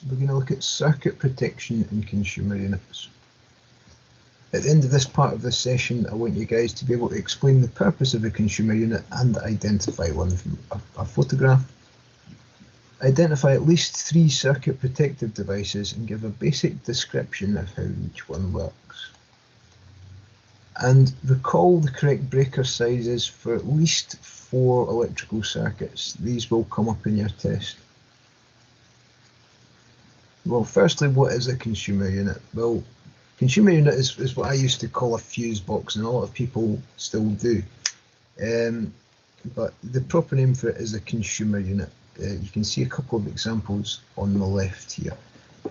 we're going to look at circuit protection in consumer units. At the end of this part of this session, I want you guys to be able to explain the purpose of a consumer unit and identify one from a photograph. Identify at least 3 circuit protective devices and give a basic description of how each one works. And recall the correct breaker sizes for at least 4 electrical circuits. These will come up in your test. Well, firstly, what is a consumer unit? Well, consumer unit is what I used to call a fuse box, and a lot of people still do. But the proper name for it is a consumer unit. You can see a couple of examples on the left here.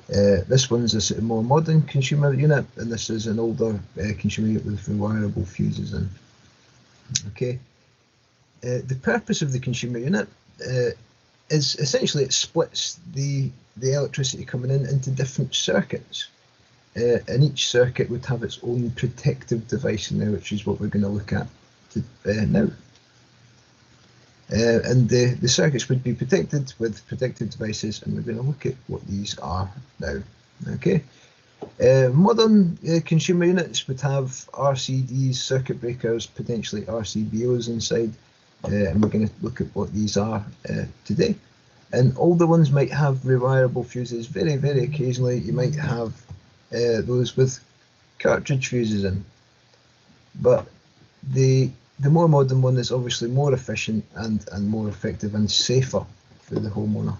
This one's a sort of more modern consumer unit, and this is an older consumer unit with rewirable fuses in. Okay. The purpose of the consumer unit is essentially it splits the electricity coming in into different circuits. And each circuit would have its own protective device in there, which is what we're going to look at now. And the circuits would be protected with protective devices, and we're going to look at what these are now. Okay. Modern consumer units would have RCDs, circuit breakers, potentially RCBOs inside, and we're going to look at what these are today. And older ones might have rewirable fuses. Very, very occasionally you might have those with cartridge fuses in. But the more modern one is obviously more efficient and more effective and safer for the homeowner.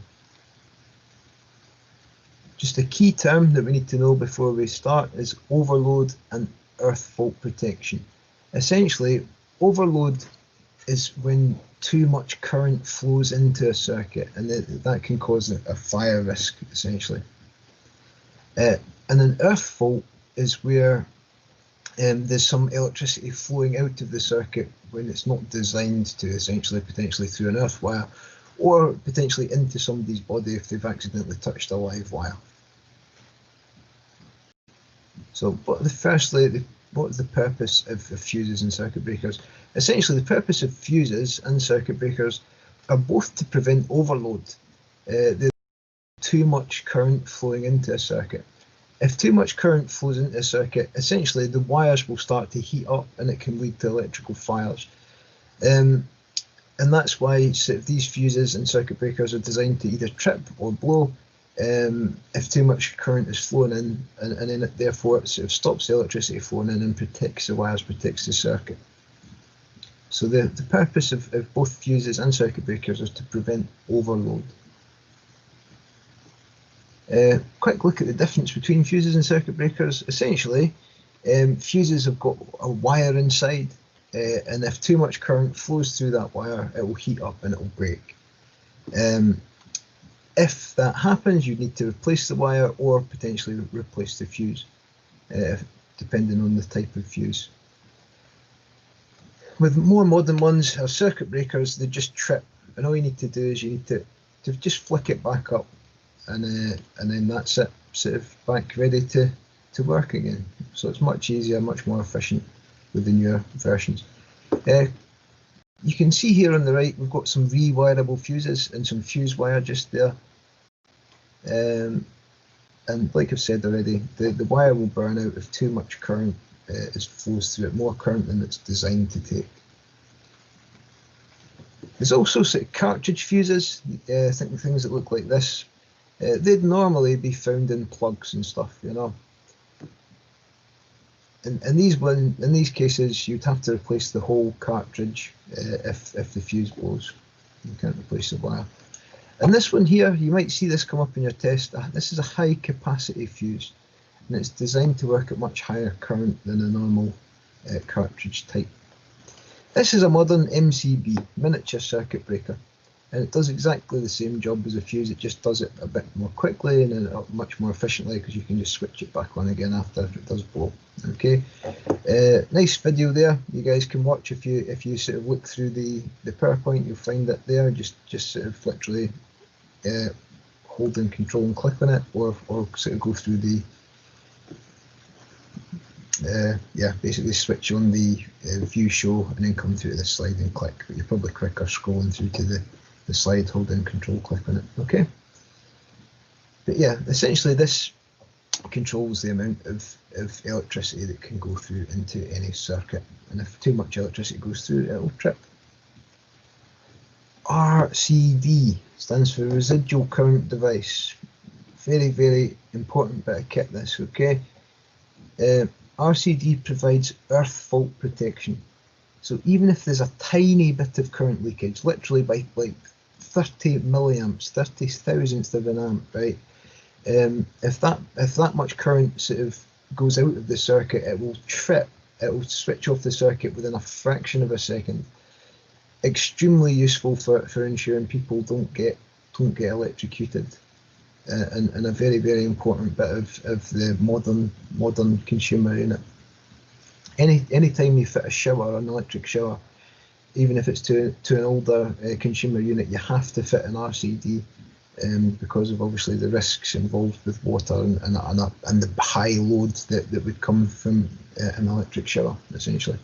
Just a key term that we need to know before we start is overload and earth fault protection. Essentially, overload is when too much current flows into a circuit, and that can cause a fire risk, essentially. And an earth fault is where there's some electricity flowing out of the circuit when it's not designed to, essentially, potentially through an earth wire, or potentially into somebody's body if they've accidentally touched a live wire. So, firstly, what is the purpose of fuses and circuit breakers? Essentially, the purpose of fuses and circuit breakers are both to prevent overload. There's too much current flowing into a circuit. If too much current flows into a circuit, essentially the wires will start to heat up and it can lead to electrical fires. And that's why sort of these fuses and circuit breakers are designed to either trip or blow if too much current is flowing in, and then therefore it sort of stops the electricity flowing in and protects the wires, protects the circuit. So the purpose of both fuses and circuit breakers is to prevent overload. Quick look at the difference between fuses and circuit breakers. Essentially, fuses have got a wire inside, and if too much current flows through that wire, it will heat up and it will break. If that happens, you need to replace the wire or potentially replace the fuse, depending on the type of fuse. With more modern ones, our circuit breakers, they just trip, and all you need to do is you need to just flick it back up, and then that's it, sort of back ready to work again. So it's much easier, much more efficient with the newer versions. You can see here on the right, we've got some rewirable fuses and some fuse wire just there. And like I've said already, the wire will burn out if too much current flows through it, more current than it's designed to take. There's also sort of cartridge fuses, things that look like this. They'd normally be found in plugs and stuff, you know. In these cases, you'd have to replace the whole cartridge if the fuse blows. You can't replace the wire. And this one here, you might see this come up in your test. This is a high capacity fuse, and it's designed to work at much higher current than a normal cartridge type. This is a modern MCB, miniature circuit breaker, and it does exactly the same job as a fuse. It just does it a bit more quickly and much more efficiently, because you can just switch it back on again after it does blow. Okay, nice video there. You guys can watch if you sort of look through the PowerPoint. You'll find it there. Just sort of literally hold and control and click on it, or sort of go through the basically switch on the view show and then come through to the slide and click. But you're probably quicker scrolling through to the slide, hold and control, click on it. Okay. But yeah, essentially this controls the amount of electricity that can go through into any circuit, and if too much electricity goes through, it'll trip. RCD stands for residual current device. Very, very important bit of kit this, okay? RCD provides earth fault protection. So even if there's a tiny bit of current leakage, literally by like 30 milliamps, 30 thousandths of an amp, right? If that much current sort of goes out of the circuit, it will trip. It will switch off the circuit within a fraction of a second. Extremely useful for ensuring people don't get electrocuted, and a very, very important bit of the modern consumer unit. Anytime you fit a shower, an electric shower, even if it's to an older consumer unit, you have to fit an RCD, because of obviously the risks involved with water and the high load that would come from an electric shower, essentially.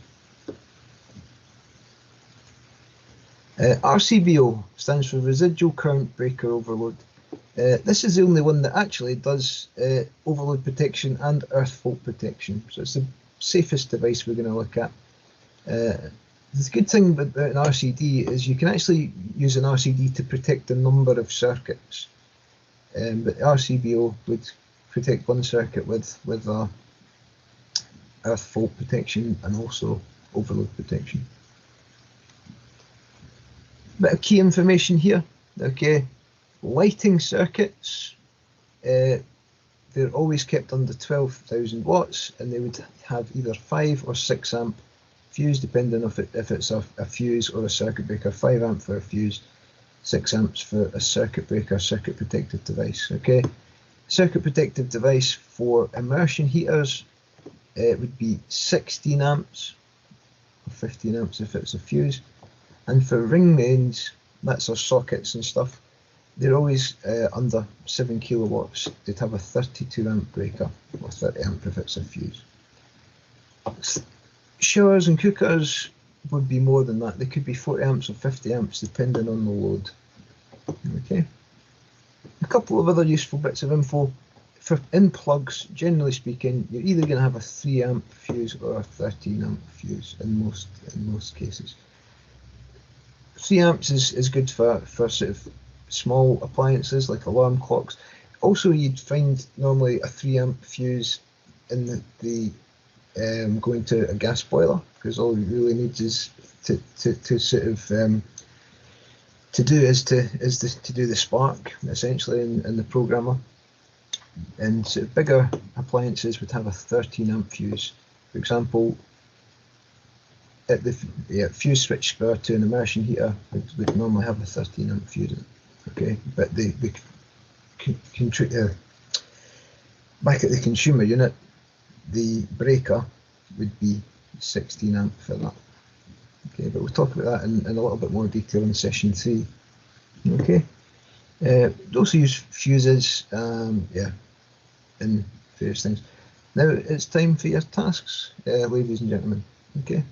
RCBO stands for Residual Current Breaker Overload. This is the only one that actually does overload protection and earth fault protection, so it's the safest device we're going to look at. The good thing about an RCD is you can actually use an RCD to protect a number of circuits, but RCBO would protect one circuit with earth fault protection and also overload protection. Bit of key information here, okay? Lighting circuits, they're always kept under 12,000 watts, and they would have either 5 or 6 amp fuse, depending on if it's a fuse or a circuit breaker. 5 amp for a fuse, 6 amps for a circuit breaker, circuit protective device, okay? Circuit protective device for immersion heaters, it would be 16 amps, or 15 amps if it's a fuse. And for ring mains, that's our sockets and stuff, they're always under 7 kilowatts. They'd have a 32 amp breaker, or 30 amp if it's a fuse. Showers and cookers would be more than that. They could be 40 amps or 50 amps, depending on the load. Okay. A couple of other useful bits of info. For in plugs, generally speaking, you're either going to have a 3 amp fuse or a 13 amp fuse in most cases. 3 amps is good for sort of small appliances like alarm clocks. Also, you'd find normally a 3 amp fuse in the going to a gas boiler, because all it really needs is to sort of to do the spark, essentially, in the programmer. And sort of bigger appliances would have a 13 amp fuse. For example, at the fuse switch spur to an immersion heater would normally have a 13 amp fuse in it. Okay, but back at the consumer unit, the breaker would be 16 amp for that. Okay, but we'll talk about that in a little bit more detail in session 3. Okay, also use fuses, in various things. Now it's time for your tasks, ladies and gentlemen. Okay.